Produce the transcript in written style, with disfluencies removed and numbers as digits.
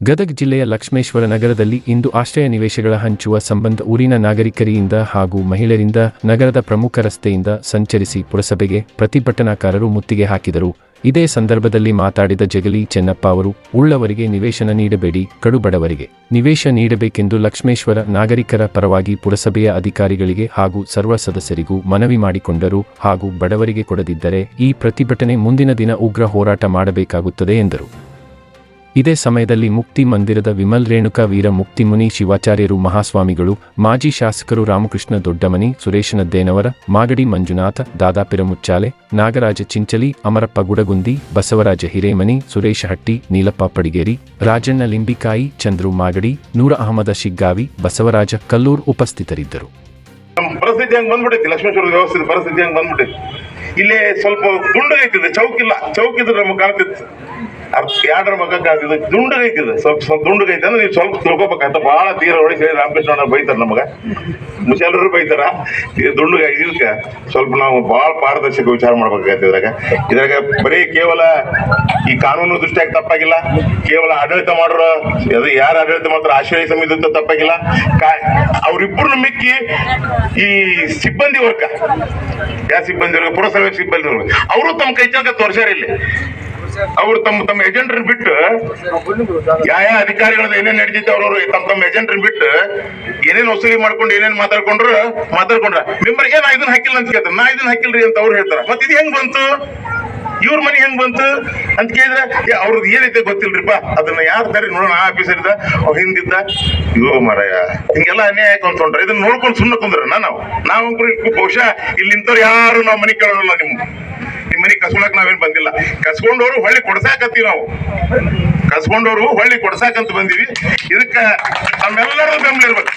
ಗದಗ ಜಿಲ್ಲೆಯ ಲಕ್ಷ್ಮೇಶ್ವರ ನಗರದಲ್ಲಿ ಇಂದು ಆಶ್ರಯ ನಿವೇಶಗಳ ಹಂಚುವ ಸಂಬಂಧ ಊರಿನ ನಾಗರಿಕರಿಂದ ಹಾಗೂ ಮಹಿಳೆಯರಿಂದ ನಗರದ ಪ್ರಮುಖ ರಸ್ತೆಯಿಂದ ಸಂಚರಿಸಿ ಪುರಸಭೆಗೆ ಪ್ರತಿಭಟನಾಕಾರರು ಮುತ್ತಿಗೆ ಹಾಕಿದರು. ಇದೇ ಸಂದರ್ಭದಲ್ಲಿ ಮಾತಾಡಿದ ಜಗಲಿ ಚೆನ್ನಪ್ಪ ಅವರು, ಉಳ್ಳವರಿಗೆ ನಿವೇಶನ ನೀಡಬೇಡಿ, ಕಡುಬಡವರಿಗೆ ನಿವೇಶ ನೀಡಬೇಕೆಂದು ಲಕ್ಷ್ಮೇಶ್ವರ ನಾಗರಿಕರ ಪರವಾಗಿ ಪುರಸಭೆಯ ಅಧಿಕಾರಿಗಳಿಗೆ ಹಾಗೂ ಸರ್ವ ಸದಸ್ಯರಿಗೂ ಮನವಿ ಮಾಡಿಕೊಂಡರು. ಹಾಗೂ ಬಡವರಿಗೆ ಕೊಡದಿದ್ದರೆ ಈ ಪ್ರತಿಭಟನೆ ಮುಂದಿನ ದಿನ ಉಗ್ರ ಹೋರಾಟ ಮಾಡಬೇಕಾಗುತ್ತದೆ ಎಂದರು. ಇದೇ ಸಮಯದಲ್ಲಿ ಮುಕ್ತಿ ಮಂದಿರದ ವಿಮಲ್ ರೇಣುಕಾ ವೀರ ಮುಕ್ತಿಮುನಿ ಶಿವಾಚಾರ್ಯರು ಮಹಾಸ್ವಾಮಿಗಳು, ಮಾಜಿ ಶಾಸಕರು ರಾಮಕೃಷ್ಣ ದೊಡ್ಡಮನಿ, ಸುರೇಶನದ್ದೇನವರ, ಮಾಗಡಿ ಮಂಜುನಾಥ, ದಾದಾಪಿರ ಮುಚ್ಚಾಲೆ, ನಾಗರಾಜ ಚಿಂಚಲಿ, ಅಮರಪ್ಪ ಗುಡಗುಂದಿ, ಬಸವರಾಜ ಹಿರೇಮನಿ, ಸುರೇಶ ಹಟ್ಟಿ, ನೀಲಪ್ಪ ಪಡಿಗೇರಿ, ರಾಜಣ್ಣ ಲಿಂಬಿಕಾಯಿ, ಚಂದ್ರು ಮಾಗಡಿ, ನೂರ ಅಹಮದ ಶಿಗ್ಗಾವಿ, ಬಸವರಾಜ ಕಲ್ಲೂರ್ ಉಪಸ್ಥಿತರಿದ್ದರು. ಪರಿಸ್ಥಿತಿ ಹಂಗೆ ಬಂದ್ಬಿಟ್ಟೈತಿ. ಲಕ್ಷ್ಮೇಶ್ವರದ ವ್ಯವಸ್ಥಿತ ಪರಿಸ್ಥಿತಿ ಹಂಗೆ ಬಂದ್ಬಿಟ್ಟೈತಿ. ಇಲ್ಲೇ ಸ್ವಲ್ಪ ದುಂಡಗೈತಿದೆ, ಚೌಕಿಲ್ಲ. ಚೌಕಿದ್ರೆ ನಮಗೆ ಕಾಣ್ತಿತ್ತು. ಎರಡರ ಮಗ ಕಾಣ್ತಿದೆ, ದುಂಡಗೈತಿದೆ. ಸ್ವಲ್ಪ ದುಂಡಗೈತೆ ಅಂದ್ರೆ ನೀವು ಸ್ವಲ್ಪ ತಿಳ್ಕೊಬೇಕಾಗ್ತ. ಬಹಳ ತೀರ ಹೊಡಿ ಹೇಳಿ ರಾಮಕೃಷ್ಣ ಬೈತಾರ ನಮಗ, ಮುಸಲ್ರು ಬೈತಾರ. ದುಂಡಗ ಇದಕ್ಕೆ ಸ್ವಲ್ಪ ನಾವು ಬಹಳ ಪಾರದರ್ಶಕ ವಿಚಾರ ಮಾಡ್ಬೇಕಾಗತ್ತೆ. ಇದ್ರಾಗ ಬರೀ ಕೇವಲ ಈ ಕಾನೂನು ದೃಷ್ಟಿಯಾಗಿ ತಪ್ಪಾಗಿಲ್ಲ, ಕೇವಲ ಆಡಳಿತ ಮಾಡೋರು ಅದು ಯಾರು ಆಡಳಿತ ಮಾಡ್ತಾರೆ ಆಶ್ರಯ ಸಮಿತಿ ತಪ್ಪಾಗಿಲ್ಲ. ಅವ್ರಿಬ್ಬರನ್ನ ಮಿಕ್ಕಿ ಈ ಸಿಬ್ಬಂದಿ ವರ್ಗ, ಯಾವ ಸಿಬ್ಬಂದಿ ವರ್ಗ, ಪುರಸಭೆ ಸಿಬ್ಬಂದಿ ವರ್ಗ, ಅವರು ತಮ್ಮ ಕೈ ಚಂದ ತೋರ್ಸ್ಯಾರ. ಇಲ್ಲಿ ಅವ್ರು ತಮ್ಮ ಏಜೆಂಟ್ರನ್ನ ಬಿಟ್ಟು ಯಾವ ಅಧಿಕಾರಿಗಳ ಏನೇನ್ ನಡೀತೈತೆ ಅವ್ರವ್ರು ತಮ್ಮ ಏಜೆಂಟ್ರನ್ನ ಬಿಟ್ಟು ಏನೇನ್ ವಸೂಲಿ ಮಾಡ್ಕೊಂಡು ಏನೇನ್ ಮಾತಾಡ್ಕೊಂಡ್ರ ಮೆಂಬರ್ಗೆ ನಾ ಇದನ್ನ ಹಾಕಿಲ್ಲ ಅಂತ ಕೇಳ್ತಾರೆ. ನಾ ಇದನ್ನ ಹಾಕಿಲ್ರಿ ಅಂತ ಅವ್ರು ಹೇಳ್ತಾರ. ಮತ್ತೆ ಇದು ಹೆಂಗ್ ಬಂತು, ಇವ್ರ ಮನೆ ಹೆಂಗ್ ಬಂತು ಅಂತ ಕೇಳಿದ್ರೆ ಅವ್ರದ್ದು ಏನೈತೆ ಗೊತ್ತಿಲ್ರಿಪ್ಪ, ಅದನ್ನ ಯಾರು ಕರಿ ನೋಡೋಣ. ಆ ಆಫೀಸರ್ ಇದ್ದ ಹಿಂದಿದ್ದ ಇವ ಮಾರಾಯ ಹಿಂಗೆಲ್ಲ ಅನ್ಯಾಯ ಕೊಂಡ್ರೆ ಇದನ್ನ ನೋಡ್ಕೊಂಡು ಸುಮ್ಮನೆ ಕುಂದ್ರ ನಾವು ಬಹುಶಃ ಇಲ್ಲಿ ನಿಂತವ್ರು ಯಾರು ನಾವು ಮನೆ ಕೇಳೋಲ್ಲ. ನಿಮ್ ಮನೆ ಕಸ್ಕೊಳಕ್ ನಾವೇನ್ ಬಂದಿಲ್ಲ. ಕಸ್ಕೊಂಡವ್ರು ಹೊಳ್ಳಿ ಕೊಡ್ಸಾಕತ್ತೀವಿ. ನಾವು ಕಸ್ಕೊಂಡವ್ರು ಹೊಳ್ಳಿ ಕೊಡ್ಸಾಕಂತ ಬಂದಿವಿ. ಇದಕ್ಕ ನಮ್ಮೆಲ್ಲರೂ ಬೆಂಬಲ ಇರ್ಬೇಕು.